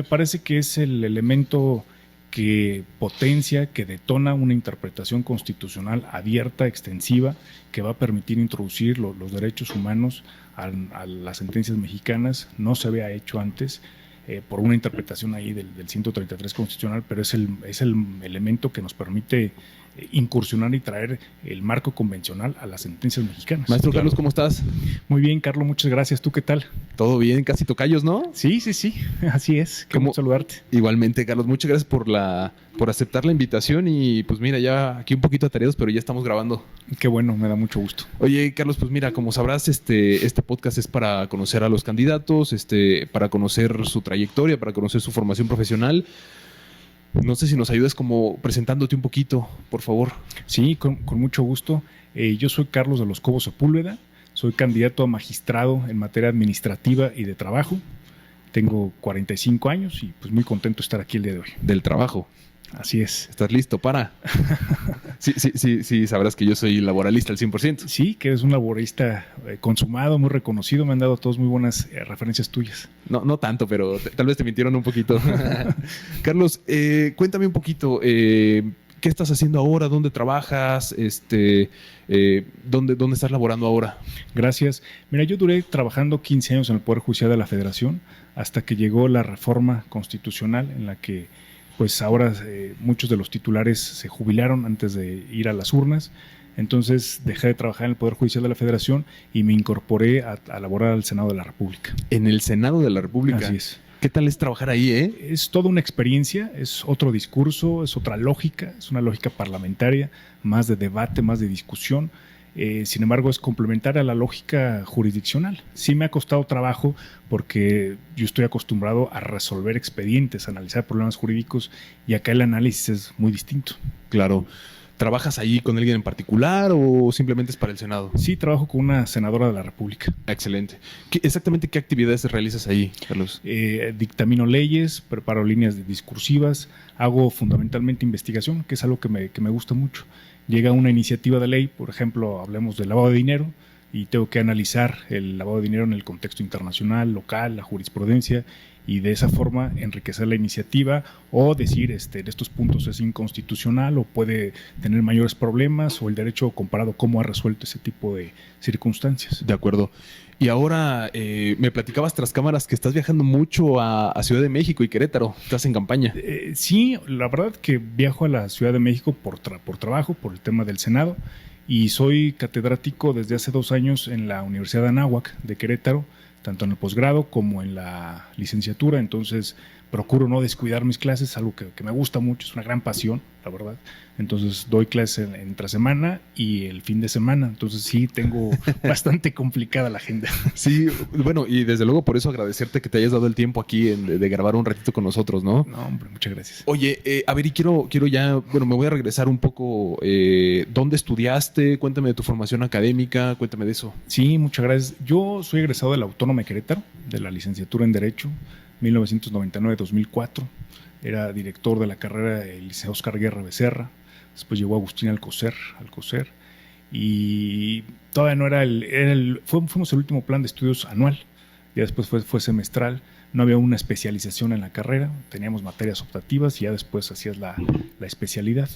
Me parece que es el elemento que potencia, que detona una interpretación constitucional abierta, extensiva, que va a permitir introducir los derechos humanos a las sentencias mexicanas. No se había hecho antes por una interpretación ahí del 133 constitucional, pero es el elemento que nos permite incursionar y traer el marco convencional a las sentencias mexicanas. Maestro Carlos, ¿cómo estás? Muy bien, Carlos, muchas gracias. ¿Tú qué tal? Todo bien, casi tocayos, ¿no? Sí, así es. Qué gusto saludarte. Igualmente, Carlos, muchas gracias por aceptar la invitación y pues mira, ya aquí un poquito atareados, pero ya estamos grabando. Qué bueno, me da mucho gusto. Oye, Carlos, pues mira, como sabrás, este podcast es para conocer a los candidatos, para conocer su trayectoria, para conocer su formación profesional. No sé si nos ayudas como presentándote un poquito, por favor. Sí, con mucho gusto. Yo soy Carlos de los Cobos Sepúlveda, soy candidato a magistrado en materia administrativa y de trabajo. Tengo 45 años y pues muy contento de estar aquí el día de hoy. Del trabajo. Así es. ¿Estás listo para? Sí, sabrás que yo soy laboralista al 100%. Sí, que eres un laborista consumado, muy reconocido. Me han dado todos muy buenas referencias tuyas. No tanto, pero tal vez te mintieron un poquito. Carlos, cuéntame un poquito, ¿qué estás haciendo ahora? ¿Dónde trabajas? ¿Dónde estás laborando ahora? Gracias. Mira, yo duré trabajando 15 años en el Poder Judicial de la Federación hasta que llegó la reforma constitucional en la que pues ahora muchos de los titulares se jubilaron antes de ir a las urnas. Entonces dejé de trabajar en el Poder Judicial de la Federación y me incorporé a laborar al Senado de la República. ¿En el Senado de la República? Así es. ¿Qué tal es trabajar ahí, Es toda una experiencia, es otro discurso, es otra lógica, es una lógica parlamentaria, más de debate, más de discusión. Sin embargo, es complementaria a la lógica jurisdiccional. Sí me ha costado trabajo porque yo estoy acostumbrado a resolver expedientes, a analizar problemas jurídicos, y acá el análisis es muy distinto. Claro. ¿Trabajas ahí con alguien en particular o simplemente es para el Senado? Sí, trabajo con una senadora de la República. Excelente. Exactamente qué actividades realizas ahí, Carlos? Dictamino leyes, preparo líneas discursivas, hago fundamentalmente investigación, que es algo que me gusta mucho. Llega una iniciativa de ley, por ejemplo, hablemos del lavado de dinero, y tengo que analizar el lavado de dinero en el contexto internacional, local, la jurisprudencia, y de esa forma enriquecer la iniciativa o decir en estos puntos es inconstitucional o puede tener mayores problemas, o el derecho comparado cómo ha resuelto ese tipo de circunstancias. De acuerdo. Y ahora me platicabas tras cámaras que estás viajando mucho a Ciudad de México y Querétaro. Estás en campaña. Sí, la verdad que viajo a la Ciudad de México por trabajo, por el tema del Senado, y soy catedrático desde hace 2 años en la Universidad de Anáhuac de Querétaro, tanto en el posgrado como en la licenciatura. Entonces procuro no descuidar mis clases, algo que me gusta mucho, es una gran pasión, la verdad. Entonces doy clases entre semana y el fin de semana, entonces sí tengo bastante complicada la agenda. Sí, bueno, y desde luego por eso agradecerte que te hayas dado el tiempo aquí de grabar un ratito con nosotros, ¿no? No, hombre, muchas gracias. Oye, a ver, y quiero ya, bueno, me voy a regresar un poco. ¿Dónde estudiaste? Cuéntame de tu formación académica, cuéntame de eso. Sí, muchas gracias. Yo soy egresado de la Autónoma de Querétaro, de la licenciatura en Derecho, 1999-2004. Era director de la carrera el Liceo Oscar Guerra Becerra. Después llegó Agustín Alcocer, y todavía no era fuimos el último plan de estudios anual, ya después fue semestral. No había una especialización en la carrera, teníamos materias optativas y ya después hacías la especialidad.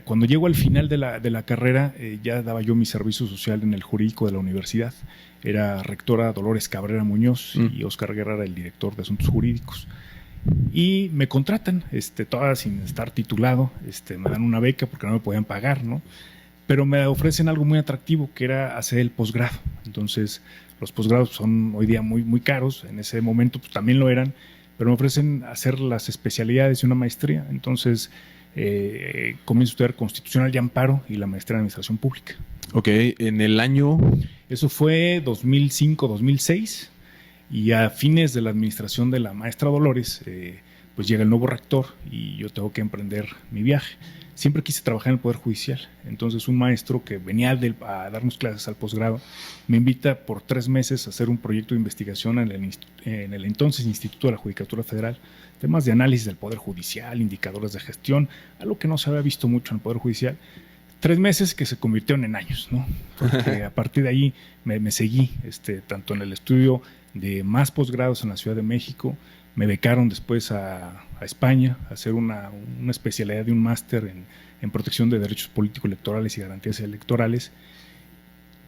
Cuando llego al final de la carrera, ya daba yo mi servicio social en el jurídico de la universidad. Era rectora Dolores Cabrera Muñoz y Oscar Guerra era el director de asuntos jurídicos. Y me contratan, todavía sin estar titulado, me dan una beca porque no me podían pagar, ¿no? Pero me ofrecen algo muy atractivo, que era hacer el posgrado. Entonces, los posgrados son hoy día muy, muy caros, en ese momento pues, también lo eran, pero me ofrecen hacer las especialidades y una maestría. Entonces, comienzo a estudiar Constitucional y Amparo y la maestría en Administración Pública. Ok, en el año... Eso fue 2005-2006. Y a fines de la administración de la maestra Dolores, pues llega el nuevo rector y yo tengo que emprender mi viaje. Siempre quise trabajar en el Poder Judicial, entonces un maestro que venía a darnos clases al posgrado me invita por 3 meses a hacer un proyecto de investigación en el entonces Instituto de la Judicatura Federal, temas de análisis del Poder Judicial, indicadores de gestión, algo que no se había visto mucho en el Poder Judicial. 3 meses que se convirtieron en años, ¿no? Porque a partir de ahí me seguí, tanto en el estudio de más posgrados en la Ciudad de México, me becaron después a España a hacer una especialidad de un máster en protección de derechos político-electorales y garantías electorales.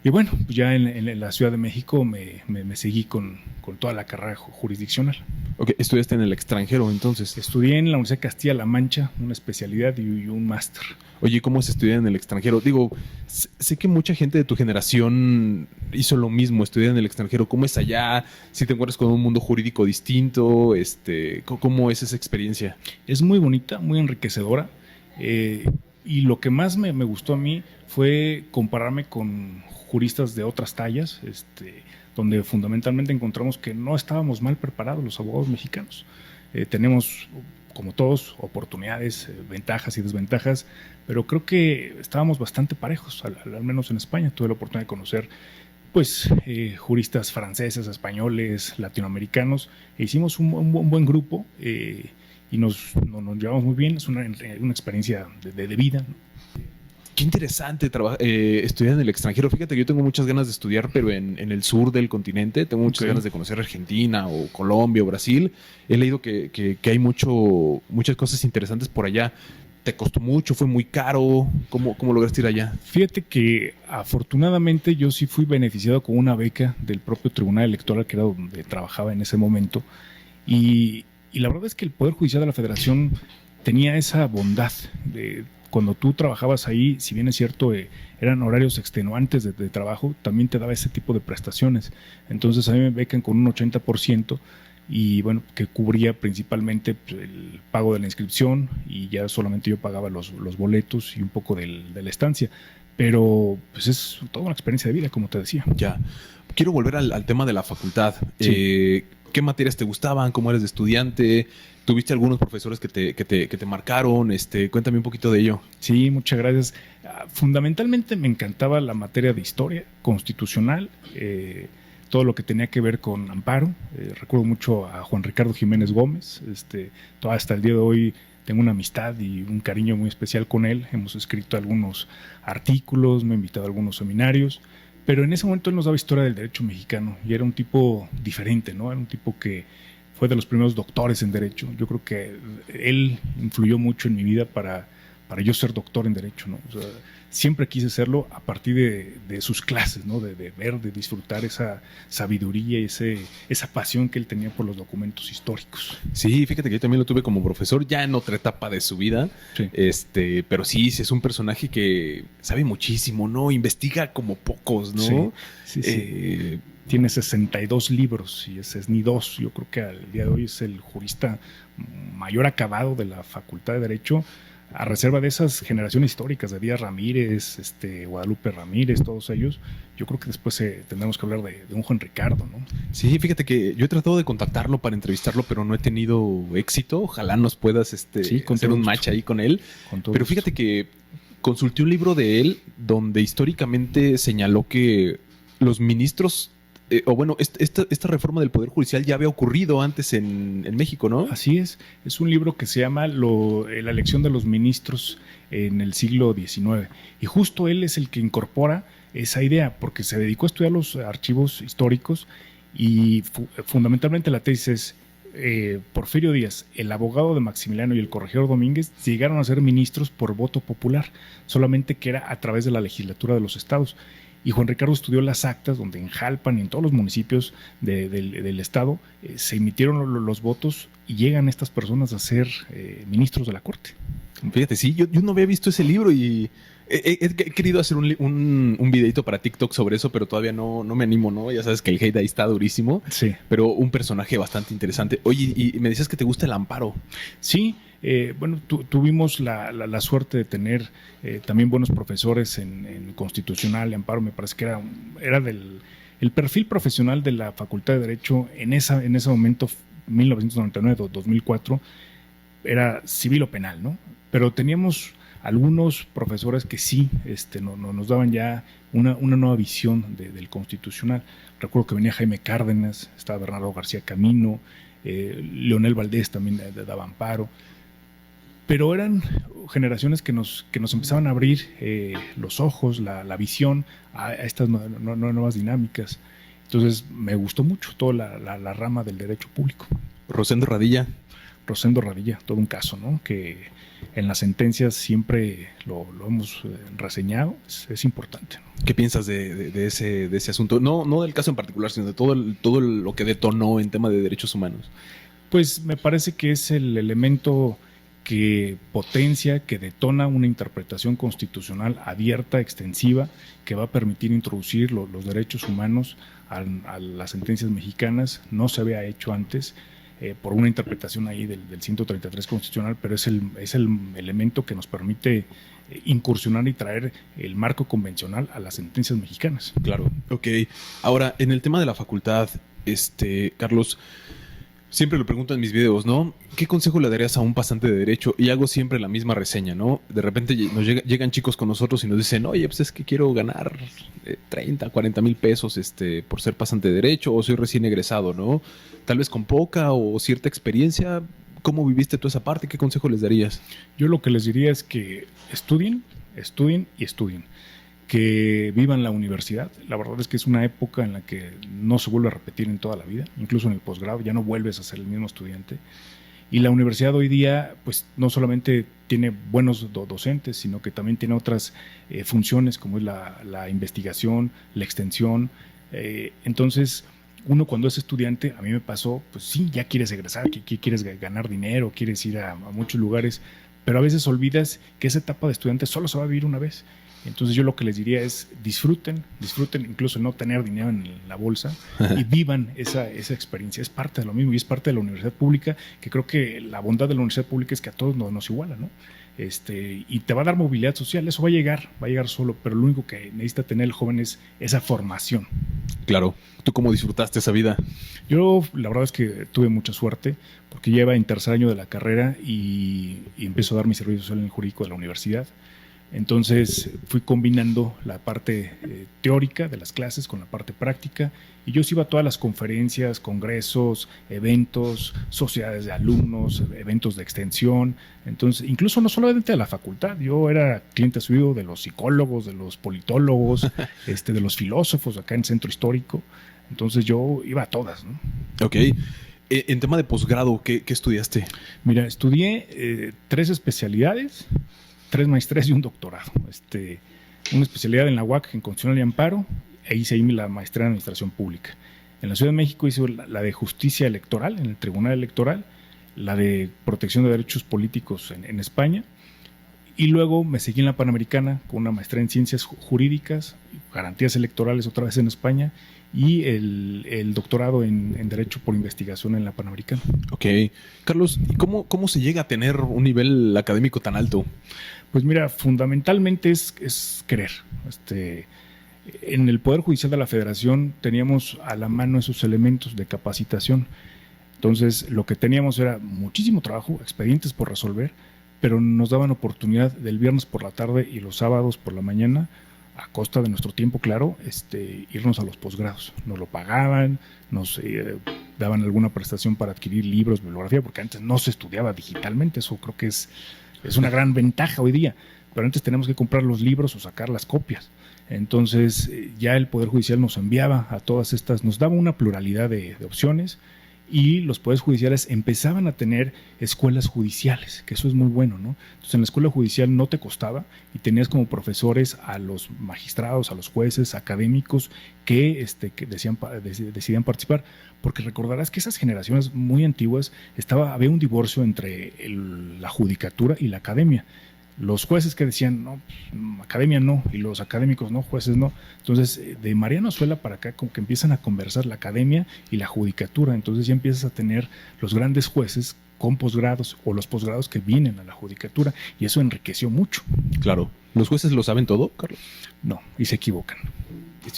Y bueno, pues ya en la Ciudad de México me seguí con toda la carrera jurisdiccional. Ok, estudiaste en el extranjero entonces. Estudié en la Universidad de Castilla-La Mancha una especialidad y un máster. Oye, ¿cómo es estudiar en el extranjero? Digo, sé que mucha gente de tu generación hizo lo mismo, estudiar en el extranjero. ¿Cómo es allá? Si te encuentras con un mundo jurídico distinto, ¿cómo es esa experiencia? Es muy bonita, muy enriquecedora. Y lo que más me gustó a mí fue compararme con juristas de otras tallas, donde fundamentalmente encontramos que no estábamos mal preparados los abogados mexicanos. Tenemos, como todos, oportunidades, ventajas y desventajas, pero creo que estábamos bastante parejos, al menos en España. Tuve la oportunidad de conocer juristas franceses, españoles, latinoamericanos, e hicimos un buen grupo y nos llevamos muy bien. Es una experiencia de vida, ¿no? Qué interesante estudiar en el extranjero. Fíjate que yo tengo muchas ganas de estudiar, pero en el sur del continente. Tengo muchas ganas de conocer Argentina o Colombia o Brasil. He leído que hay muchas cosas interesantes por allá. ¿Te costó mucho? ¿Fue muy caro? ¿Cómo lograste ir allá? Fíjate que afortunadamente yo sí fui beneficiado con una beca del propio Tribunal Electoral, que era donde trabajaba en ese momento. Y la verdad es que el Poder Judicial de la Federación tenía esa bondad de... Cuando tú trabajabas ahí, si bien es cierto, eran horarios extenuantes de trabajo, también te daba ese tipo de prestaciones. Entonces a mí me becan con un 80% y bueno, que cubría principalmente el pago de la inscripción y ya solamente yo pagaba los boletos y un poco de la estancia. Pero pues es toda una experiencia de vida, como te decía. Ya. Quiero volver al tema de la facultad. Sí. ¿Qué materias te gustaban? ¿Cómo eres de estudiante? ¿Tuviste algunos profesores que te marcaron? Cuéntame un poquito de ello. Sí, muchas gracias. Fundamentalmente me encantaba la materia de historia constitucional, todo lo que tenía que ver con amparo. Recuerdo mucho a Juan Ricardo Jiménez Gómez. Hasta el día de hoy tengo una amistad y un cariño muy especial con él. Hemos escrito algunos artículos, me ha invitado a algunos seminarios. Pero en ese momento él nos daba historia del derecho mexicano y era un tipo diferente, ¿no? Era un tipo que fue de los primeros doctores en derecho. Yo creo que él influyó mucho en mi vida para yo ser doctor en derecho, ¿no? O sea, siempre quise serlo a partir de sus clases, ¿no? De ver, de disfrutar esa sabiduría y esa pasión que él tenía por los documentos históricos. Sí, fíjate que yo también lo tuve como profesor ya en otra etapa de su vida. Sí. Pero sí, es un personaje que sabe muchísimo, ¿no? Investiga como pocos, ¿no? Sí. Tiene 62 libros y ese es ni dos. Yo creo que al día de hoy es el jurista mayor acabado de la Facultad de Derecho, a reserva de esas generaciones históricas de Díaz Ramírez, Guadalupe Ramírez, todos ellos. Yo creo que después tendremos que hablar de un Juan Ricardo, ¿no? Sí, fíjate que yo he tratado de contactarlo para entrevistarlo, pero no he tenido éxito. Ojalá nos puedas hacer un match ahí con él. Pero fíjate que consulté un libro de él donde históricamente señaló que los ministros... esta reforma del Poder Judicial ya había ocurrido antes en México, ¿no? Así es un libro que se llama La elección de los ministros en el siglo XIX. Y justo él es el que incorpora esa idea, porque se dedicó a estudiar los archivos históricos y fundamentalmente la tesis es Porfirio Díaz, el abogado de Maximiliano y el corregidor Domínguez llegaron a ser ministros por voto popular, solamente que era a través de la legislatura de los estados. Y Juan Ricardo estudió las actas donde en Jalpan y en todos los municipios del estado se emitieron los votos y llegan estas personas a ser ministros de la corte. Fíjate, sí, yo no había visto ese libro y he querido hacer un videito para TikTok sobre eso, pero todavía no me animo, ¿no? Ya sabes que el hate ahí está durísimo. Sí. Pero un personaje bastante interesante. Oye, y me decías que te gusta el amparo. Sí. Tuvimos la suerte de tener también buenos profesores en constitucional y amparo. Me parece que era el perfil profesional de la Facultad de Derecho en ese momento, 1999-2004, era civil o penal, ¿no? Pero teníamos algunos profesores que sí nos daban ya una nueva visión del constitucional. Recuerdo que venía Jaime Cárdenas, estaba Bernardo García Camino, Leonel Valdés también daba amparo. Pero eran generaciones que nos empezaban a abrir los ojos, la visión a estas nuevas dinámicas. Entonces me gustó mucho toda la rama del derecho público. Rosendo Radilla. Rosendo Radilla, todo un caso, ¿no? Que en las sentencias siempre lo hemos reseñado, es importante, ¿no? ¿Qué piensas de ese asunto? No del caso en particular, sino de todo lo que detonó en tema de derechos humanos. Pues me parece que es el elemento que potencia, que detona una interpretación constitucional abierta, extensiva, que va a permitir introducir los derechos humanos a las sentencias mexicanas. No se había hecho antes por una interpretación ahí del 133 constitucional, pero es el elemento que nos permite incursionar y traer el marco convencional a las sentencias mexicanas. Claro, ok. Ahora, en el tema de la facultad, Carlos, siempre lo pregunto en mis videos, ¿no? ¿Qué consejo le darías a un pasante de derecho? Y hago siempre la misma reseña, ¿no? De repente llegan chicos con nosotros y nos dicen, oye, pues es que quiero ganar 30, 40 mil pesos por ser pasante de derecho, o soy recién egresado, ¿no? Tal vez con poca o cierta experiencia. ¿Cómo viviste toda esa parte? ¿Qué consejo les darías? Yo lo que les diría es que estudien y estudien. Que vivan la universidad. La verdad es que es una época en la que no se vuelve a repetir en toda la vida, incluso en el posgrado, ya no vuelves a ser el mismo estudiante. Y la universidad hoy día, pues no solamente tiene buenos docentes, sino que también tiene otras funciones como es la investigación, la extensión. Entonces, uno cuando es estudiante, a mí me pasó, pues sí, ya quieres egresar, que quieres ganar dinero, quieres ir a muchos lugares, pero a veces olvidas que esa etapa de estudiante solo se va a vivir una vez. Entonces yo lo que les diría es disfruten incluso no tener dinero en la bolsa y vivan esa experiencia. Es parte de lo mismo y es parte de la universidad pública, que creo que la bondad de la universidad pública es que a todos nos iguala, ¿no? Y te va a dar movilidad social, eso va a llegar solo, pero lo único que necesita tener el joven es esa formación. Claro. ¿Tú cómo disfrutaste esa vida? Yo la verdad es que tuve mucha suerte porque ya iba en tercer año de la carrera y empiezo a dar mi servicio social en el jurídico de la universidad. Entonces fui combinando la parte teórica de las clases con la parte práctica y yo iba a todas las conferencias, congresos, eventos, sociedades de alumnos, eventos de extensión. Entonces, incluso no solamente de la facultad, yo era cliente suyo de los psicólogos, de los politólogos, de los filósofos acá en Centro Histórico. Entonces yo iba a todas, ¿no? Ok. En tema de posgrado, ¿qué estudiaste? Mira, estudié 3 especialidades, 3 maestrías y un doctorado. Una especialidad en la UAC en Constitucional y Amparo, e hice ahí la maestría en Administración Pública. En la Ciudad de México hice la de Justicia Electoral, en el Tribunal Electoral, la de Protección de Derechos Políticos en España, y luego me seguí en la Panamericana con una maestría en Ciencias Jurídicas, Garantías Electorales otra vez en España, y el doctorado en Derecho por Investigación en la Panamericana. Ok. Carlos, ¿cómo se llega a tener un nivel académico tan alto? Pues mira, fundamentalmente es querer. En el Poder Judicial de la Federación teníamos a la mano esos elementos de capacitación. Entonces, lo que teníamos era muchísimo trabajo, expedientes por resolver, pero nos daban oportunidad del viernes por la tarde y los sábados por la mañana, a costa de nuestro tiempo, claro, irnos a los posgrados. Nos lo pagaban, nos daban alguna prestación para adquirir libros, bibliografía, porque antes no se estudiaba digitalmente. Eso creo que es una gran ventaja hoy día, pero antes tenemos que comprar los libros o sacar las copias. Entonces ya el Poder Judicial nos enviaba a todas estas, nos daba una pluralidad de opciones, y los poderes judiciales empezaban a tener escuelas judiciales, que eso es muy bueno, ¿no? Entonces en la escuela judicial no te costaba y tenías como profesores a los magistrados, a los jueces, académicos que decidían participar, porque recordarás que esas generaciones muy antiguas había un divorcio entre la judicatura y la academia. Los jueces que decían, no, academia no, y los académicos no, jueces no. Entonces, de Mariano Ossuela para acá, como que empiezan a conversar la academia y la judicatura. Entonces ya empiezas a tener los grandes jueces con posgrados o los posgrados que vienen a la judicatura, y eso enriqueció mucho. Claro. ¿Los jueces lo saben todo, Carlos? No, y se equivocan.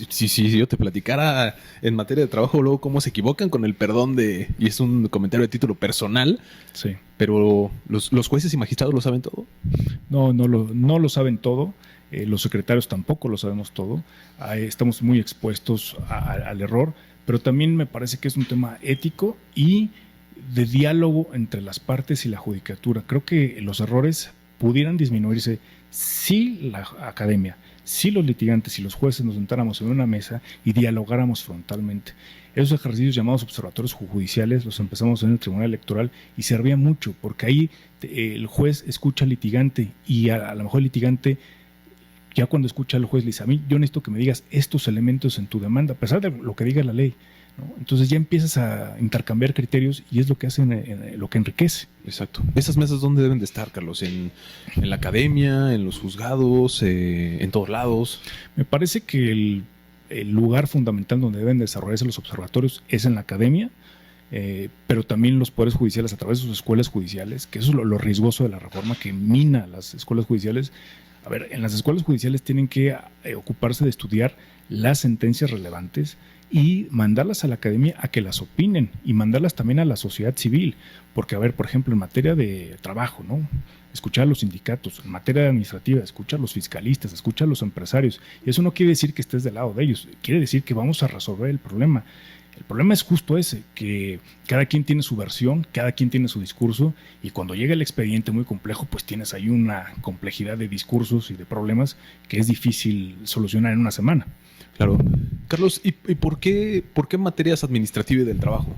Si yo te platicara en materia de trabajo luego cómo se equivocan con el perdón y es un comentario de título personal, sí. Pero ¿los jueces y magistrados lo saben todo? No lo saben todo. Los secretarios tampoco lo sabemos todo. Estamos muy expuestos al error, pero también me parece que es un tema ético y de diálogo entre las partes y la judicatura. Creo que los errores pudieran disminuirse si la academia, si los litigantes y los jueces nos sentáramos en una mesa y dialogáramos frontalmente. Esos ejercicios llamados observatorios judiciales los empezamos en el Tribunal Electoral y servía mucho porque ahí el juez escucha al litigante y a lo mejor el litigante, ya cuando escucha al juez, le dice: a mí yo necesito que me digas estos elementos en tu demanda, a pesar de lo que diga la ley, ¿no? Entonces ya empiezas a intercambiar criterios y es lo que hace lo que enriquece. Exacto. ¿Esas mesas dónde deben de estar, Carlos? ¿En la academia, en los juzgados, en todos lados? Me parece que el lugar fundamental donde deben desarrollarse los observatorios es en la academia, pero también los poderes judiciales a través de sus escuelas judiciales, que eso es lo riesgoso de la reforma que mina las escuelas judiciales. A ver, en las escuelas judiciales tienen que ocuparse de estudiar las sentencias relevantes y mandarlas a la academia a que las opinen y mandarlas también a la sociedad civil, porque, a ver, por ejemplo, en materia de trabajo, ¿no? Escuchar a los sindicatos; en materia administrativa, escuchar a los fiscalistas, escuchar a los empresarios. Y eso no quiere decir que estés del lado de ellos, quiere decir que vamos a resolver el problema. El problema es justo ese, que cada quien tiene su versión, cada quien tiene su discurso, y cuando llega el expediente muy complejo, pues tienes ahí una complejidad de discursos y de problemas que es difícil solucionar en una semana. Claro. Carlos, ¿y por qué materias administrativas y del trabajo?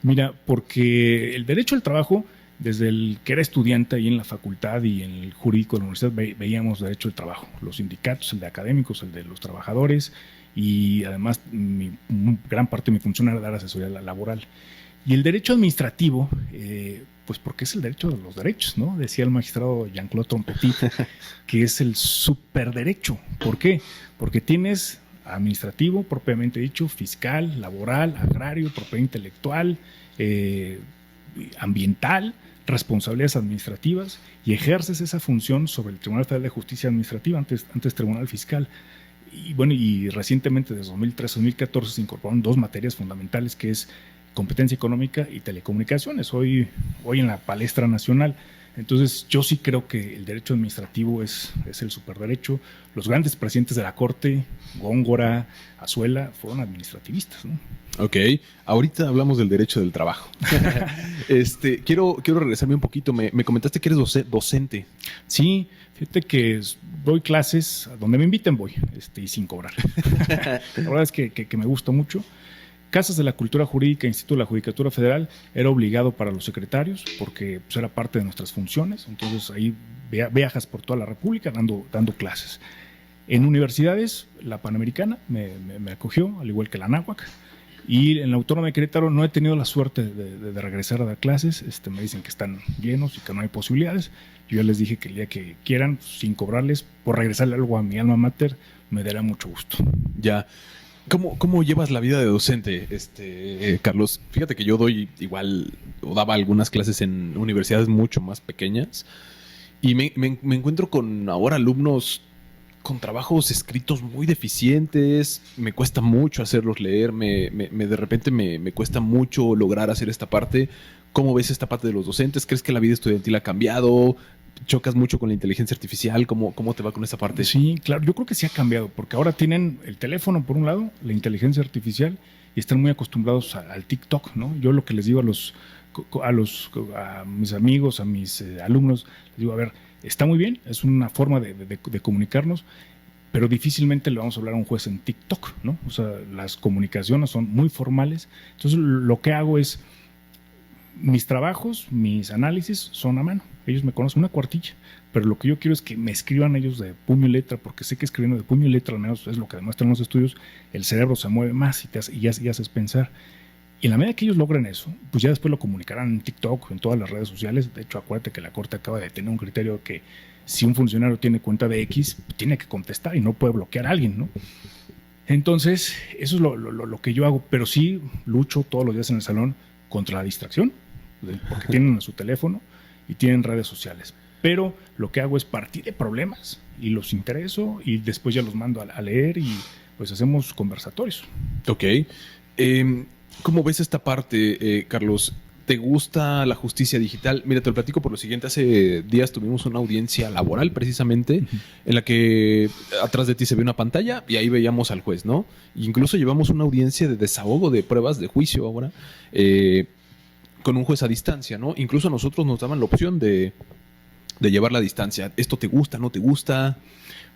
Mira, porque el derecho al trabajo, desde el que era estudiante ahí en la facultad y en el jurídico de la universidad, veíamos derecho al trabajo. Los sindicatos, el de académicos, el de los trabajadores, y además gran parte de mi función era dar asesoría laboral. Y el derecho administrativo, pues porque es el derecho de los derechos, ¿no? Decía el magistrado Jean-Claude Trompetit, que es el superderecho. ¿Por qué? Porque tienes administrativo, propiamente dicho, fiscal, laboral, agrario, propiedad intelectual, ambiental, responsabilidades administrativas, y ejerces esa función sobre el Tribunal Federal de Justicia Administrativa, antes Tribunal Fiscal. Y bueno, y recientemente, desde 2013-2014, se incorporaron 2 materias fundamentales, que es competencia económica y telecomunicaciones, hoy en la palestra nacional. Entonces, yo sí creo que el derecho administrativo es el superderecho. Los grandes presidentes de la Corte, Góngora, Azuela, fueron administrativistas, ¿no? Ok, ahorita hablamos del derecho del trabajo. Quiero regresarme un poquito. Me comentaste que eres docente. Sí, fíjate que doy clases, a donde me inviten voy, y sin cobrar. La verdad es que me gusta mucho. Casas de la Cultura Jurídica, Instituto de la Judicatura Federal, era obligado para los secretarios porque pues, era parte de nuestras funciones. Entonces ahí viajas por toda la República dando clases. En universidades, la Panamericana me acogió, al igual que la Anáhuac. Y en la Autónoma de Querétaro no he tenido la suerte de regresar a dar clases. Me dicen que están llenos y que no hay posibilidades. Yo ya les dije que el día que quieran, sin cobrarles, por regresarle algo a mi alma mater, me dará mucho gusto. Ya. ¿Cómo llevas la vida de docente, Carlos? Fíjate que yo daba algunas clases en universidades mucho más pequeñas y me encuentro con ahora alumnos con trabajos escritos muy deficientes. Me cuesta mucho hacerlos leer, de repente me cuesta mucho lograr hacer esta parte. ¿Cómo ves esta parte de los docentes? ¿Crees que la vida estudiantil ha cambiado? ¿Chocas mucho con la inteligencia artificial? ¿Cómo te va con esa parte? Sí, claro, yo creo que sí ha cambiado, porque ahora tienen el teléfono por un lado, la inteligencia artificial, y están muy acostumbrados al TikTok, ¿no? Yo lo que les digo a mis amigos, a mis alumnos, les digo: a ver, está muy bien, es una forma de comunicarnos, pero difícilmente le vamos a hablar a un juez en TikTok, ¿no? O sea, las comunicaciones son muy formales. Entonces, lo que hago es, mis trabajos, mis análisis son a mano. Ellos me conocen una cuartilla, pero lo que yo quiero es que me escriban ellos de puño y letra, porque sé que escribiendo de puño y letra, al menos es lo que demuestran los estudios, el cerebro se mueve más y ya haces pensar. Y en la medida que ellos logren eso, pues ya después lo comunicarán en TikTok, en todas las redes sociales. De hecho, acuérdate que la Corte acaba de tener un criterio que si un funcionario tiene cuenta de X, tiene que contestar y no puede bloquear a alguien, ¿no? Entonces, eso es lo que yo hago, pero sí lucho todos los días en el salón contra la distracción, porque tienen su teléfono y tienen redes sociales. Pero lo que hago es partir de problemas y los intereso y después ya los mando a leer y pues hacemos conversatorios. Ok. ¿Cómo ves esta parte, Carlos? ¿Te gusta la justicia digital? Mira, te lo platico por lo siguiente. Hace días tuvimos una audiencia laboral precisamente en la que atrás de ti se ve una pantalla y ahí veíamos al juez, ¿no? E incluso llevamos una audiencia de desahogo de pruebas de juicio ahora con un juez a distancia, ¿no? Incluso a nosotros nos daban la opción de De llevar la distancia. ¿Esto te gusta, no te gusta?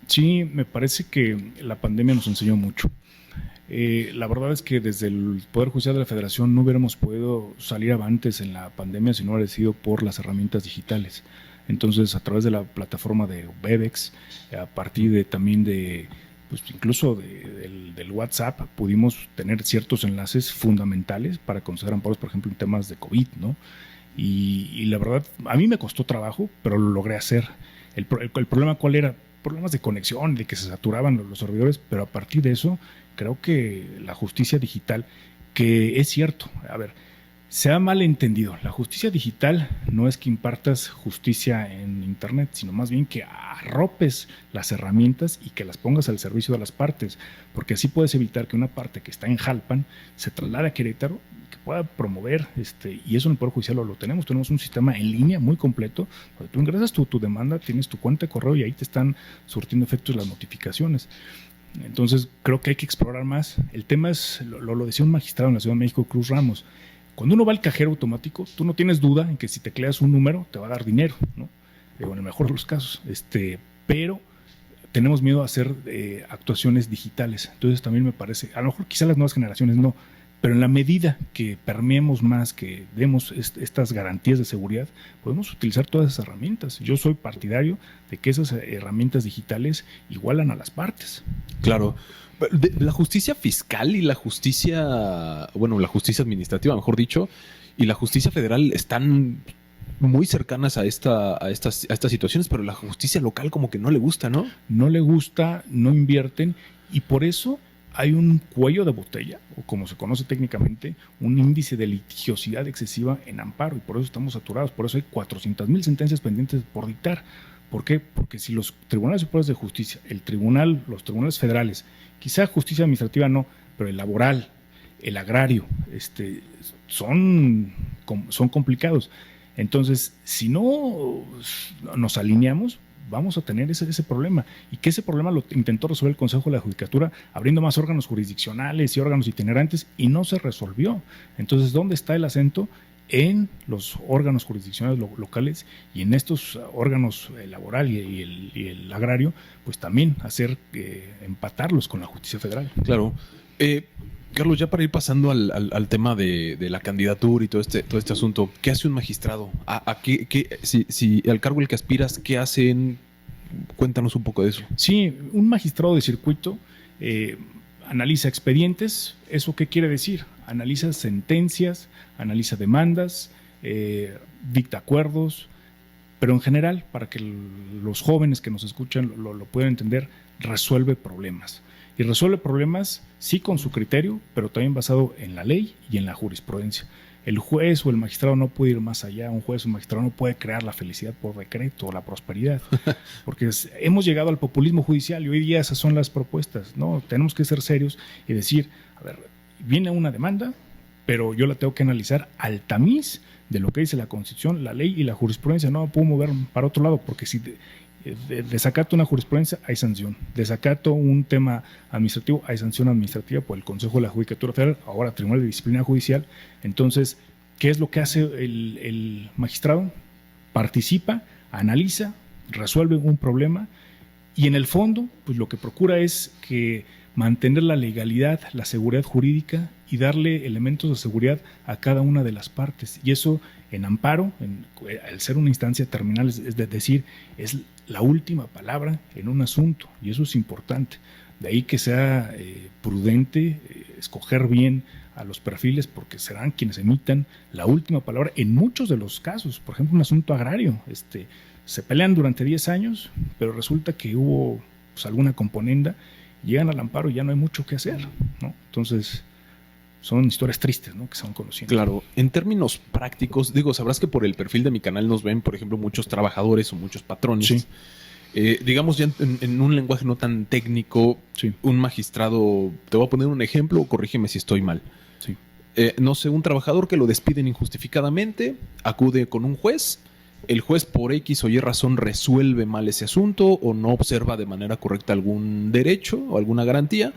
Sí, me parece que la pandemia nos enseñó mucho. La verdad es que desde el Poder Judicial de la Federación no hubiéramos podido salir avantes en la pandemia si no hubiera sido por las herramientas digitales. Entonces, a través de la plataforma de Webex, a partir de también de, pues incluso del WhatsApp, pudimos tener ciertos enlaces fundamentales para conocer amparos, por ejemplo, en temas de COVID, ¿no? Y la verdad, a mí me costó trabajo, pero lo logré hacer. El problema, ¿cuál era? Problemas de conexión, de que se saturaban los servidores, pero a partir de eso, creo que la justicia digital, que es cierto, a ver, se ha mal entendido. La justicia digital no es que impartas justicia en Internet, sino más bien que arropes las herramientas y que las pongas al servicio de las partes, porque así puedes evitar que una parte que está en Jalpan se traslade a Querétaro, que pueda promover, y eso en el Poder Judicial lo tenemos un sistema en línea muy completo, donde tú ingresas tu demanda, tienes tu cuenta de correo y ahí te están surtiendo efectos las notificaciones. Entonces creo que hay que explorar más. El tema es, lo decía un magistrado en la Ciudad de México, Cruz Ramos. Cuando uno va al cajero automático, tú no tienes duda en que si tecleas un número te va a dar dinero, ¿no? En el mejor de los casos. Pero tenemos miedo a hacer actuaciones digitales. Entonces también me parece, a lo mejor quizá las nuevas generaciones no, pero en la medida que permeemos más, que demos estas garantías de seguridad, podemos utilizar todas esas herramientas. Yo soy partidario de que esas herramientas digitales igualan a las partes. Claro. La justicia fiscal y la justicia, bueno, la justicia administrativa, mejor dicho, y la justicia federal están muy cercanas a estas situaciones, pero la justicia local como que no le gusta, ¿no? No le gusta, no invierten, y por eso hay un cuello de botella, o como se conoce técnicamente, un índice de litigiosidad excesiva en amparo, y por eso estamos saturados. Por eso hay 400,000 sentencias pendientes por dictar. ¿Por qué? Porque si los tribunales superiores de justicia, los tribunales federales, quizá justicia administrativa no, pero el laboral, el agrario, son complicados. Entonces, si no nos alineamos, vamos a tener ese problema. Y que ese problema lo intentó resolver el Consejo de la Judicatura abriendo más órganos jurisdiccionales y órganos itinerantes y no se resolvió. Entonces, ¿dónde está el acento? En los órganos jurisdiccionales locales y en estos órganos laboral y el agrario, pues también hacer empatarlos con la justicia federal. Claro. Carlos, ya para ir pasando al tema de la candidatura y todo este asunto, ¿qué hace un magistrado? Si al cargo al que aspiras, ¿qué hacen? Cuéntanos un poco de eso. Sí, un magistrado de circuito analiza expedientes. ¿Eso qué quiere decir? Analiza sentencias, analiza demandas, dicta acuerdos, pero en general, para que los jóvenes que nos escuchan lo puedan entender, resuelve problemas. Y resuelve problemas, sí, con su criterio, pero también basado en la ley y en la jurisprudencia. El juez o el magistrado no puede ir más allá. Un juez o un magistrado no puede crear la felicidad por decreto o la prosperidad. Porque hemos llegado al populismo judicial y hoy día esas son las propuestas, ¿no? Tenemos que ser serios y decir, a ver, viene una demanda, pero yo la tengo que analizar al tamiz de lo que dice la Constitución, la ley y la jurisprudencia. No me puedo mover para otro lado, porque si desacato una jurisprudencia, hay sanción. Desacato un tema administrativo, hay sanción administrativa por el Consejo de la Judicatura Federal, ahora Tribunal de Disciplina Judicial. Entonces, ¿qué es lo que hace el magistrado? Participa, analiza, resuelve un problema y en el fondo, pues lo que procura es que mantener la legalidad, la seguridad jurídica y darle elementos de seguridad a cada una de las partes. Y eso en amparo, al ser una instancia terminal, es decir, es la última palabra en un asunto, y eso es importante. De ahí que sea prudente escoger bien a los perfiles, porque serán quienes emitan la última palabra en muchos de los casos. Por ejemplo, un asunto agrario, se pelean durante 10 años, pero resulta que hubo pues, alguna componenda, llegan al amparo y ya no hay mucho que hacer, ¿no? Entonces, son historias tristes, ¿no?, que se van conociendo. Claro. En términos prácticos, sabrás que por el perfil de mi canal nos ven, por ejemplo, muchos trabajadores o muchos patrones. Sí. Digamos ya en un lenguaje no tan técnico, Sí. Un magistrado, te voy a poner un ejemplo, corrígeme si estoy mal. Sí. No sé, un trabajador que lo despiden injustificadamente, acude con un juez, el juez por X o Y razón resuelve mal ese asunto o no observa de manera correcta algún derecho o alguna garantía.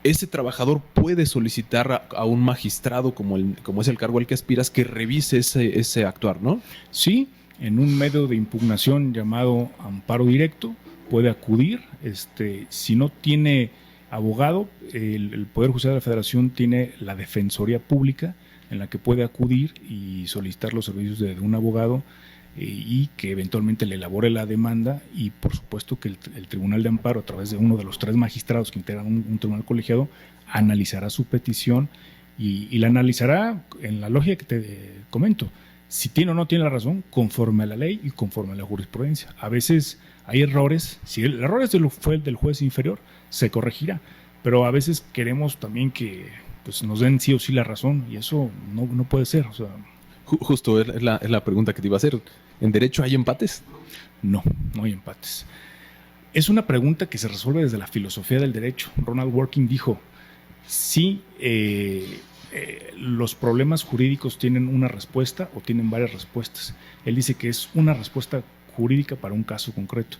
Ese trabajador puede solicitar a un magistrado como es el cargo al que aspiras que revise ese actuar, ¿no? Sí, en un medio de impugnación llamado amparo directo, puede acudir. Si no tiene abogado, el Poder Judicial de la Federación tiene la Defensoría Pública, en la que puede acudir y solicitar los servicios de un abogado y que eventualmente le elabore la demanda, y por supuesto que el Tribunal de Amparo, a través de uno de los 3 magistrados que integran un tribunal colegiado, analizará su petición y la analizará en la lógica que te comento, si tiene o no tiene la razón, conforme a la ley y conforme a la jurisprudencia. A veces hay errores, si el error fue del juez inferior, se corregirá, pero a veces queremos también que pues, nos den sí o sí la razón, y eso no puede ser. O sea, justo es la pregunta que te iba a hacer. ¿En derecho hay empates? No hay empates. Es una pregunta que se resuelve desde la filosofía del derecho. Ronald Dworkin dijo, sí, los problemas jurídicos tienen una respuesta o tienen varias respuestas. Él dice que es una respuesta jurídica para un caso concreto.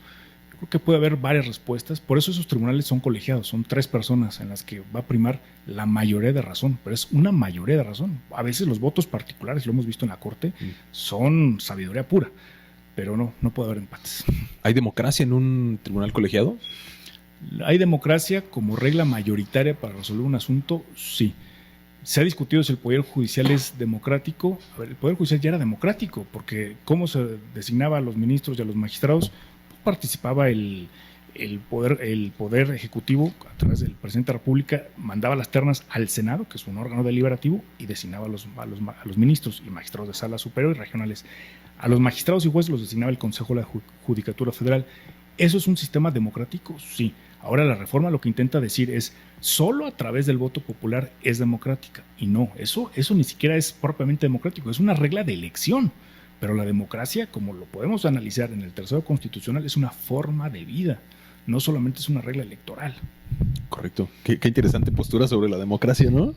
Creo que puede haber varias respuestas, por eso esos tribunales son colegiados, son 3 personas en las que va a primar la mayoría de razón, pero es una mayoría de razón. A veces los votos particulares, lo hemos visto en la Corte, son sabiduría pura, pero no puede haber empates. ¿Hay democracia en un tribunal colegiado? ¿Hay democracia como regla mayoritaria para resolver un asunto? Sí. Se ha discutido si el Poder Judicial es democrático. A ver, el Poder Judicial ya era democrático, porque cómo se designaba a los ministros y a los magistrados, participaba el poder ejecutivo a través del presidente de la República, mandaba las ternas al Senado, que es un órgano deliberativo, y designaba a los ministros y magistrados de sala superior y regionales. A los magistrados y jueces los designaba el Consejo de la Judicatura Federal. ¿Eso es un sistema democrático? Sí. Ahora la reforma lo que intenta decir es solo a través del voto popular es democrática, y no, eso ni siquiera es propiamente democrático, es una regla de elección. Pero la democracia, como lo podemos analizar en el tercero constitucional, es una forma de vida, no solamente es una regla electoral. Correcto. Qué interesante postura sobre la democracia, ¿no?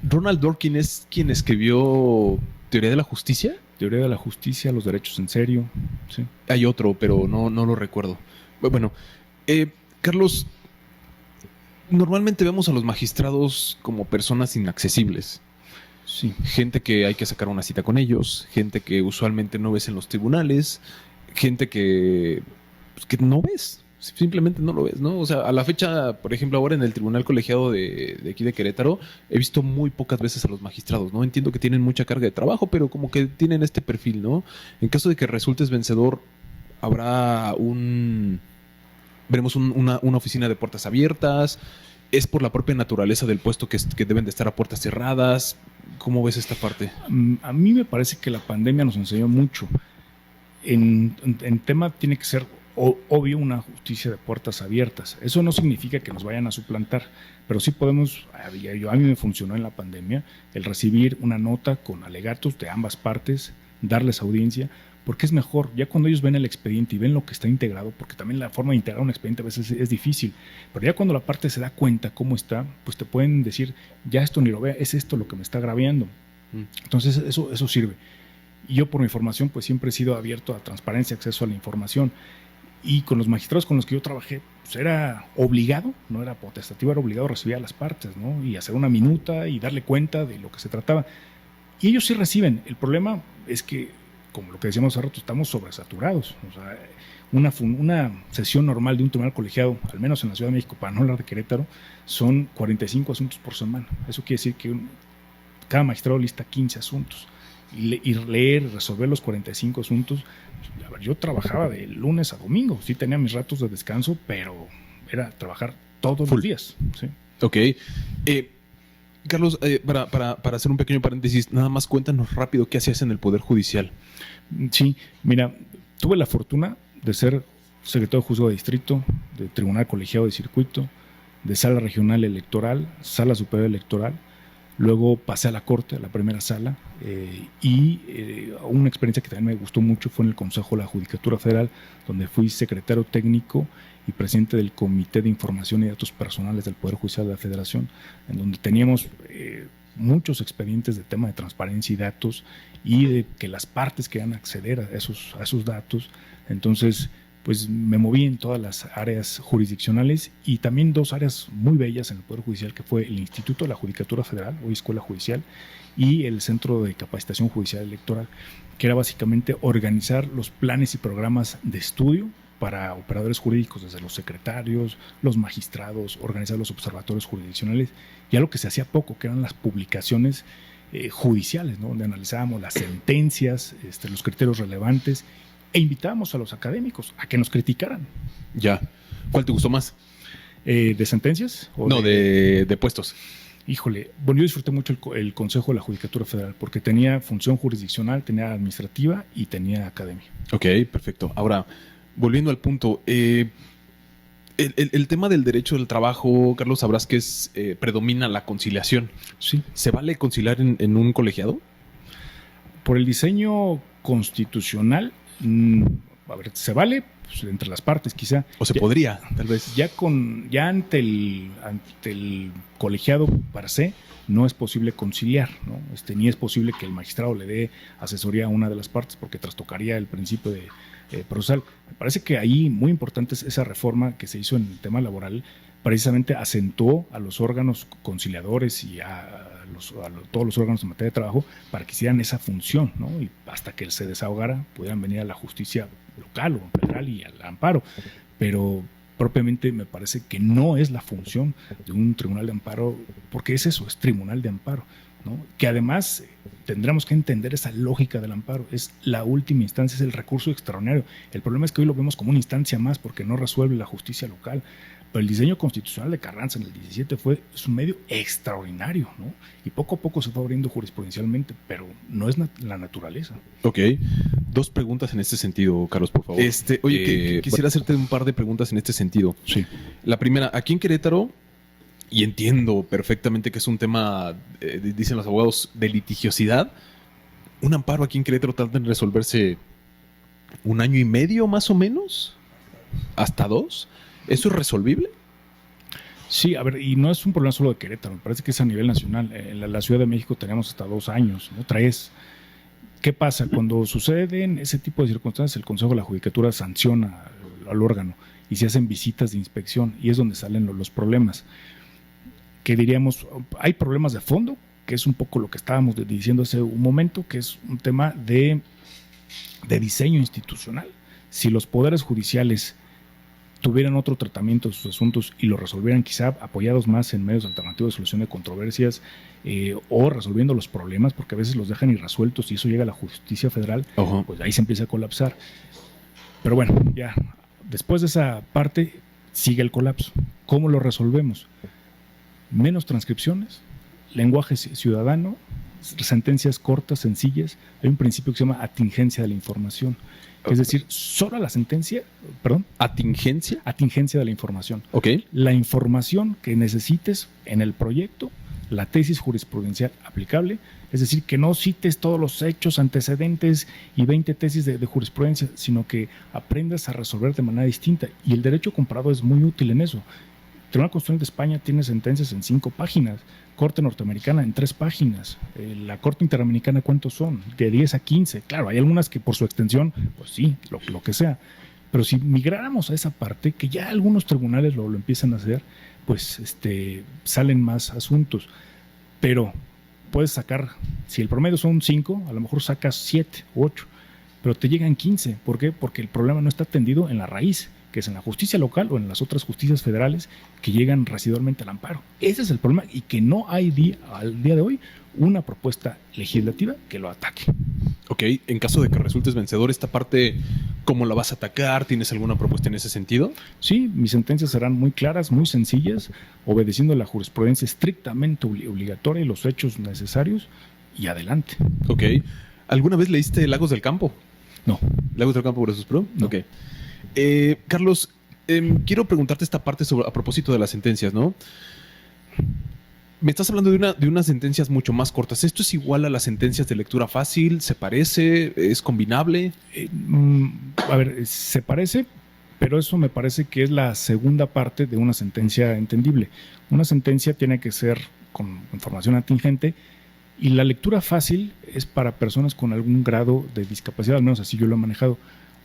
Ronald Dworkin es quien escribió Teoría de la Justicia. Teoría de la Justicia, los derechos en serio. Sí. Hay otro, pero no lo recuerdo. Bueno, Carlos, normalmente vemos a los magistrados como personas inaccesibles. Sí. Gente que hay que sacar una cita con ellos, gente que usualmente no ves en los tribunales, gente que no ves, simplemente no lo ves, ¿no? O sea, a la fecha, por ejemplo, ahora en el Tribunal Colegiado de aquí de Querétaro, he visto muy pocas veces a los magistrados, ¿no? Entiendo que tienen mucha carga de trabajo, pero como que tienen este perfil, ¿no? En caso de que resultes vencedor, veremos una oficina de puertas abiertas. ¿Es por la propia naturaleza del puesto que deben de estar a puertas cerradas? ¿Cómo ves esta parte? A mí me parece que la pandemia nos enseñó mucho. En tema tiene que ser obvio una justicia de puertas abiertas. Eso no significa que nos vayan a suplantar, pero sí podemos, a mí me funcionó en la pandemia, el recibir una nota con alegatos de ambas partes, darles audiencia, porque es mejor, ya cuando ellos ven el expediente y ven lo que está integrado, porque también la forma de integrar un expediente a veces es difícil, pero ya cuando la parte se da cuenta cómo está, pues te pueden decir, ya esto ni lo vea, es esto lo que me está agraviando. Entonces eso sirve. Y yo por mi formación pues siempre he sido abierto a transparencia, acceso a la información, y con los magistrados con los que yo trabajé, pues era obligado, no era potestativo, era obligado a recibir a las partes, ¿no? Y hacer una minuta y darle cuenta de lo que se trataba. Y ellos sí reciben. El problema es que, como lo que decíamos hace rato, estamos sobresaturados. O sea, una sesión normal de un tribunal colegiado, al menos en la Ciudad de México, para no hablar de Querétaro, son 45 asuntos por semana. Eso quiere decir que cada magistrado lista 15 asuntos. Y leer, resolver los 45 asuntos. A ver, yo trabajaba de lunes a domingo. Sí tenía mis ratos de descanso, pero era trabajar todos los días. ¿Sí? Ok. Carlos, para hacer un pequeño paréntesis, nada más cuéntanos rápido qué hacías en el Poder Judicial. Sí, mira, tuve la fortuna de ser secretario de Juzgado de Distrito, de Tribunal Colegiado de Circuito, de Sala Regional Electoral, Sala Superior Electoral. Luego pasé a la Corte, a la primera sala, y una experiencia que también me gustó mucho fue en el Consejo de la Judicatura Federal, donde fui secretario técnico y presidente del Comité de Información y Datos Personales del Poder Judicial de la Federación, en donde teníamos muchos expedientes de tema de transparencia y datos, y de que las partes querían acceder a esos datos. Entonces, pues me moví en todas las áreas jurisdiccionales y también 2 áreas muy bellas en el Poder Judicial, que fue el Instituto de la Judicatura Federal, hoy Escuela Judicial, y el Centro de Capacitación Judicial Electoral, que era básicamente organizar los planes y programas de estudio para operadores jurídicos, desde los secretarios, los magistrados, organizar los observatorios jurisdiccionales, y algo que se hacía poco, que eran las publicaciones judiciales, ¿no? Donde analizábamos las sentencias, los criterios relevantes, e invitábamos a los académicos a que nos criticaran. Ya. ¿Cuál te gustó más? ¿De sentencias? No, de puestos. Híjole, bueno, yo disfruté mucho el Consejo de la Judicatura Federal porque tenía función jurisdiccional, tenía administrativa y tenía academia. Ok, perfecto. Ahora, volviendo al punto, el tema del derecho del trabajo, Carlos, sabrás que predomina la conciliación. Sí. ¿Se vale conciliar en un colegiado? Por el diseño constitucional, a ver, se vale pues, entre las partes quizá. O se podría, tal vez. Ya ante el colegiado per se, no es posible conciliar, ¿no? Ni es posible que el magistrado le dé asesoría a una de las partes porque trastocaría el principio de procesal. Me parece que ahí muy importante es esa reforma que se hizo en el tema laboral, precisamente acentuó a los órganos conciliadores y a todos los órganos en materia de trabajo para que hicieran esa función, ¿no? Y hasta que se desahogara pudieran venir a la justicia local o federal y al amparo. Pero propiamente me parece que no es la función de un tribunal de amparo, porque es eso, es tribunal de amparo, ¿no? Que además tendremos que entender esa lógica del amparo, es la última instancia, es el recurso extraordinario. El problema es que hoy lo vemos como una instancia más porque no resuelve la justicia local. Pero el diseño constitucional de Carranza en el 17 es un medio extraordinario, ¿no? Y poco a poco se fue abriendo jurisprudencialmente, pero no es la naturaleza. Ok. 2 preguntas en este sentido, Carlos, por favor. Quisiera hacerte un par de preguntas en este sentido. Sí. La primera, aquí en Querétaro, y entiendo perfectamente que es un tema, dicen los abogados, de litigiosidad, un amparo aquí en Querétaro tarda en resolverse 1 año y medio más o menos, hasta 2. ¿Eso es resolvible? Sí, a ver, y no es un problema solo de Querétaro, me parece que es a nivel nacional. En la Ciudad de México tenemos hasta 2 años, ¿no? 3. ¿Qué pasa? Cuando suceden ese tipo de circunstancias, el Consejo de la Judicatura sanciona al órgano y se hacen visitas de inspección y es donde salen los problemas. Que diríamos, hay problemas de fondo, que es un poco lo que estábamos diciendo hace un momento, que es un tema de diseño institucional. Si los poderes judiciales tuvieran otro tratamiento de sus asuntos y lo resolvieran quizá apoyados más en medios alternativos de solución de controversias o resolviendo los problemas, porque a veces los dejan irresueltos y eso llega a la justicia federal, pues ahí se empieza a colapsar. Pero bueno, ya después de esa parte sigue el colapso. ¿Cómo lo resolvemos? Menos transcripciones, lenguaje ciudadano, sentencias cortas, sencillas. Hay un principio que se llama atingencia de la información. Es decir, solo la sentencia, perdón. ¿Atingencia? Atingencia de la información. Ok. La información que necesites en el proyecto, la tesis jurisprudencial aplicable, es decir, que no cites todos los hechos antecedentes y 20 tesis de jurisprudencia, sino que aprendas a resolver de manera distinta. Y el derecho comparado es muy útil en eso. El Tribunal Constitucional de España tiene sentencias en 5 páginas, Corte Norteamericana en 3 páginas, la Corte Interamericana, ¿cuántos son? De 10 a 15. Claro, hay algunas que por su extensión, pues sí, lo que sea. Pero si migráramos a esa parte, que ya algunos tribunales lo empiezan a hacer, pues salen más asuntos. Pero puedes sacar, si el promedio son 5, a lo mejor sacas 7 u 8, pero te llegan 15. ¿Por qué? Porque el problema no está atendido en la raíz, que es en la justicia local o en las otras justicias federales que llegan residualmente al amparo. Ese es el problema y que no hay al día de hoy una propuesta legislativa que lo ataque. Ok, en caso de que resultes vencedor, esta parte, ¿cómo la vas a atacar? ¿Tienes alguna propuesta en ese sentido? Sí, mis sentencias serán muy claras, muy sencillas, obedeciendo la jurisprudencia estrictamente obligatoria y los hechos necesarios y adelante. Ok. ¿Alguna vez leíste Lagos del Campo? No. ¿Lagos del Campo por esos pro? No. Ok. Carlos, quiero preguntarte esta parte a propósito de las sentencias, ¿no? Me estás hablando de unas sentencias mucho más cortas. ¿Esto es igual a las sentencias de lectura fácil? ¿Se parece? ¿Es combinable? A ver, se parece, pero eso me parece que es la segunda parte de una sentencia entendible. Una sentencia tiene que ser con información atingente y la lectura fácil es para personas con algún grado de discapacidad, al menos así yo lo he manejado,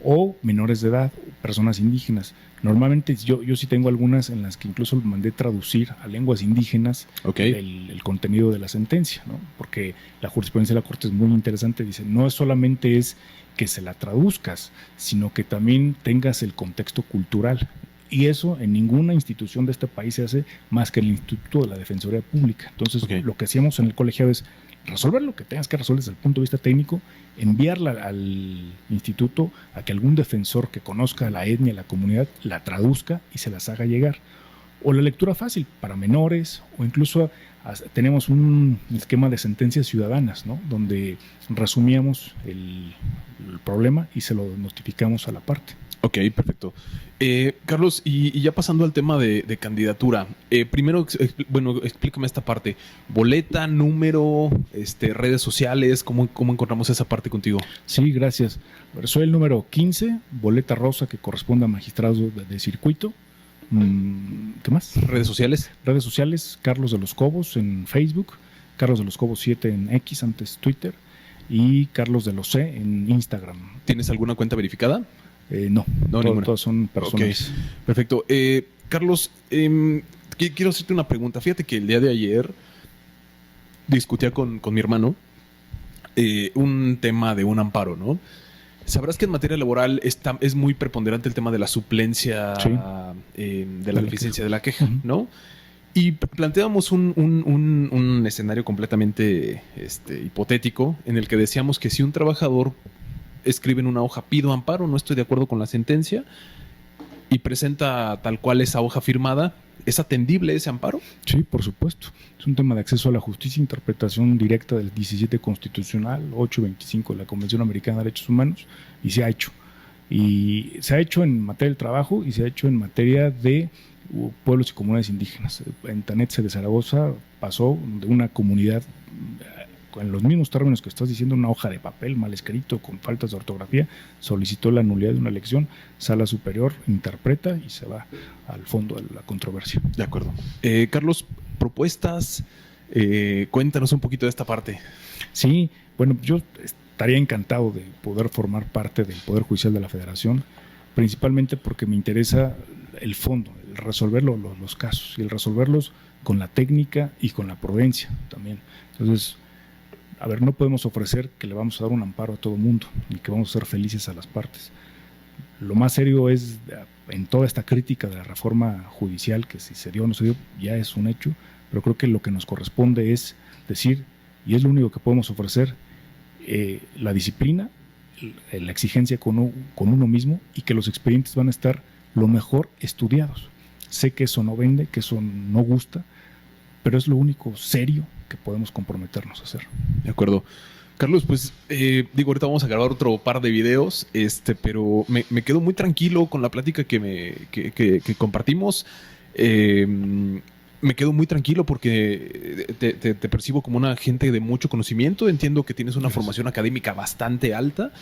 o menores de edad, personas indígenas. Normalmente yo sí tengo algunas en las que incluso mandé traducir a lenguas indígenas el contenido de la sentencia, ¿no? Porque la jurisprudencia de la Corte es muy interesante. Dice, no solamente es que se la traduzcas, sino que también tengas el contexto cultural. Y eso en ninguna institución de este país se hace más que en el Instituto de la Defensoría Pública. Entonces, lo que hacíamos en el colegiado es resolver lo que tengas que resolver desde el punto de vista técnico, enviarla al instituto a que algún defensor que conozca la etnia, la comunidad, la traduzca y se las haga llegar. O la lectura fácil para menores, o incluso tenemos un esquema de sentencias ciudadanas, ¿no? Donde resumíamos el problema y se lo notificamos a la parte. Ok, perfecto. Carlos, y ya pasando al tema de candidatura, primero, explícame esta parte. Boleta, número, redes sociales, ¿cómo encontramos esa parte contigo? Sí, gracias. Soy el número 15, boleta rosa que corresponde a magistrados de circuito. ¿Qué más? ¿Redes sociales? Redes sociales, Carlos de los Cobos en Facebook, Carlos de los Cobos 7 en X, antes Twitter, y Carlos de los C en Instagram. ¿Tienes alguna cuenta verificada? No, todas son personales. Okay. Perfecto. Carlos, quiero hacerte una pregunta. Fíjate que el día de ayer discutía con mi hermano un tema de un amparo, ¿no? Sabrás que en materia laboral es muy preponderante el tema de la suplencia, sí, de la deficiencia de la queja, ¿no? Y planteamos un escenario completamente hipotético en el que decíamos que si un trabajador escribe en una hoja, pido amparo, no estoy de acuerdo con la sentencia, y presenta tal cual esa hoja firmada, ¿es atendible ese amparo? Sí, por supuesto. Es un tema de acceso a la justicia, interpretación directa del 17 constitucional, 825 de la Convención Americana de Derechos Humanos, y se ha hecho. Y se ha hecho en materia del trabajo y se ha hecho en materia de pueblos y comunidades indígenas. En Tanetse de Zaragoza pasó de una comunidad, en los mismos términos que estás diciendo, una hoja de papel mal escrito, con faltas de ortografía, solicitó la nulidad de una elección, Sala Superior interpreta y se va al fondo de la controversia. De acuerdo. Carlos, propuestas, cuéntanos un poquito de esta parte. Sí, bueno, yo estaría encantado de poder formar parte del Poder Judicial de la Federación, principalmente porque me interesa el fondo, el resolver los casos y el resolverlos con la técnica y con la prudencia también. Entonces, a ver, no podemos ofrecer que le vamos a dar un amparo a todo mundo ni que vamos a ser felices a las partes. Lo más serio es, en toda esta crítica de la reforma judicial, que si se dio o no se dio, ya es un hecho, pero creo que lo que nos corresponde es decir, y es lo único que podemos ofrecer, la disciplina, la exigencia con uno mismo, y que los expedientes van a estar lo mejor estudiados. Sé que eso no vende, que eso no gusta, pero es lo único serio que podemos comprometernos a hacer. De acuerdo. Carlos, pues ahorita vamos a grabar otro par de videos, pero me quedo muy tranquilo con la plática que compartimos. Me quedo muy tranquilo porque te percibo como una gente de mucho conocimiento. Entiendo que tienes una formación académica bastante alta,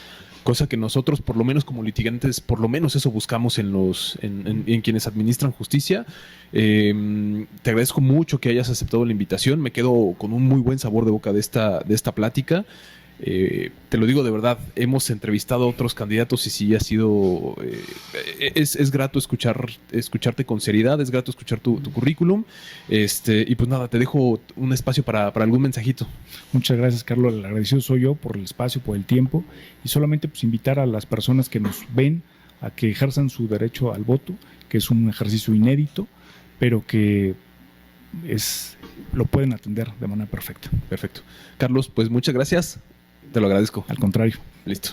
cosa que nosotros, por lo menos como litigantes, por lo menos eso buscamos en quienes administran justicia. Te agradezco mucho que hayas aceptado la invitación. Me quedo con un muy buen sabor de boca de esta plática. Te lo digo de verdad, hemos entrevistado a otros candidatos y sí ha sido es grato escucharte con seriedad, es grato escuchar tu currículum, y pues nada, te dejo un espacio para algún mensajito. Muchas gracias, Carlos. El agradecido soy yo por el espacio, por el tiempo, y solamente pues invitar a las personas que nos ven a que ejerzan su derecho al voto, que es un ejercicio inédito, pero que lo pueden atender de manera perfecta. Perfecto. Carlos, pues muchas gracias. Te lo agradezco. Al contrario. Listo.